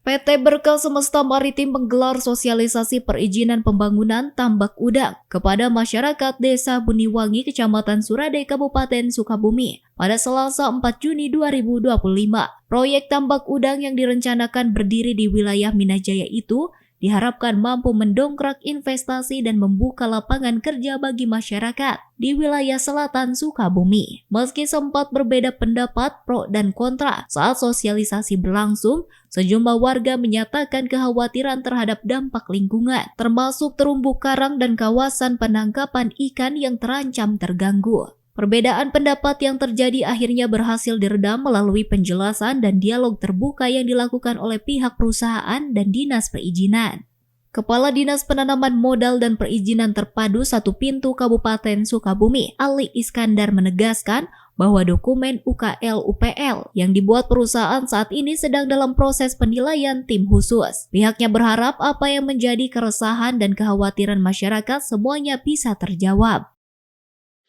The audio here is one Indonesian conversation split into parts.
PT Berkah Semesta Maritim menggelar sosialisasi perizinan pembangunan tambak udang kepada masyarakat Desa Buniwangi, Kecamatan Surade, Kabupaten Sukabumi pada Selasa 4 Juni 2025. Proyek tambak udang yang direncanakan berdiri di wilayah Minahjaya itu diharapkan mampu mendongkrak investasi dan membuka lapangan kerja bagi masyarakat di wilayah selatan Sukabumi. Meski sempat berbeda pendapat pro dan kontra saat sosialisasi berlangsung, sejumlah warga menyatakan kekhawatiran terhadap dampak lingkungan, termasuk terumbu karang dan kawasan penangkapan ikan yang terancam terganggu. Perbedaan pendapat yang terjadi akhirnya berhasil diredam melalui penjelasan dan dialog terbuka yang dilakukan oleh pihak perusahaan dan Dinas Perizinan. Kepala Dinas Penanaman Modal dan Perizinan Terpadu Satu Pintu Kabupaten Sukabumi, Ali Iskandar menegaskan bahwa dokumen UKL-UPL yang dibuat perusahaan saat ini sedang dalam proses penilaian tim khusus. Pihaknya berharap apa yang menjadi keresahan dan kekhawatiran masyarakat semuanya bisa terjawab.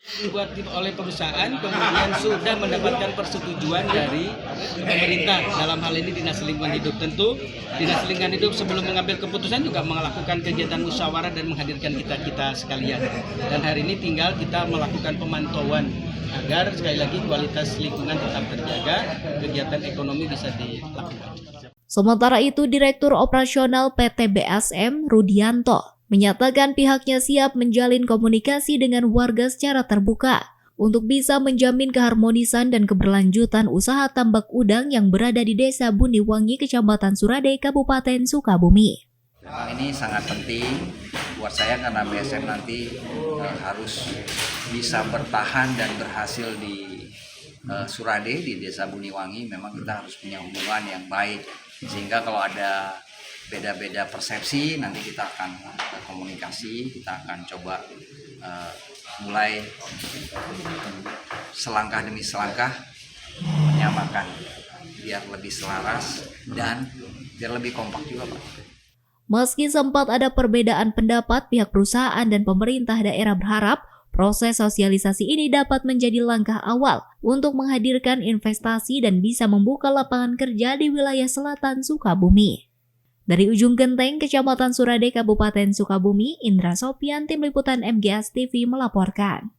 Dibuat oleh perusahaan, kemudian sudah mendapatkan persetujuan dari pemerintah, dalam hal ini Dinas Lingkungan Hidup. Tentu Dinas Lingkungan Hidup sebelum mengambil keputusan juga melakukan kegiatan musyawarah dan menghadirkan kita sekalian. Dan hari ini tinggal kita melakukan pemantauan agar sekali lagi kualitas lingkungan tetap terjaga, kegiatan ekonomi bisa dilakukan. Sementara itu, Direktur Operasional PT BSM Rudianto menyatakan pihaknya siap menjalin komunikasi dengan warga secara terbuka untuk bisa menjamin keharmonisan dan keberlanjutan usaha tambak udang yang berada di Desa Buniwangi, Kecamatan Surade, Kabupaten Sukabumi. Memang ini sangat penting buat saya karena BSM nanti harus bisa bertahan dan berhasil di Surade, di Desa Buniwangi. Memang kita harus punya hubungan yang baik, sehingga kalau ada beda-beda persepsi nanti kita akan komunikasi, kita akan coba mulai selangkah demi selangkah menyamakan biar lebih selaras dan biar lebih kompak juga, Pak. Meski sempat ada perbedaan pendapat, pihak perusahaan dan pemerintah daerah berharap proses sosialisasi ini dapat menjadi langkah awal untuk menghadirkan investasi dan bisa membuka lapangan kerja di wilayah selatan Sukabumi. Dari Ujung Genteng, Kecamatan Surade, Kabupaten Sukabumi, Indra Sopian, Tim Liputan MGS TV melaporkan.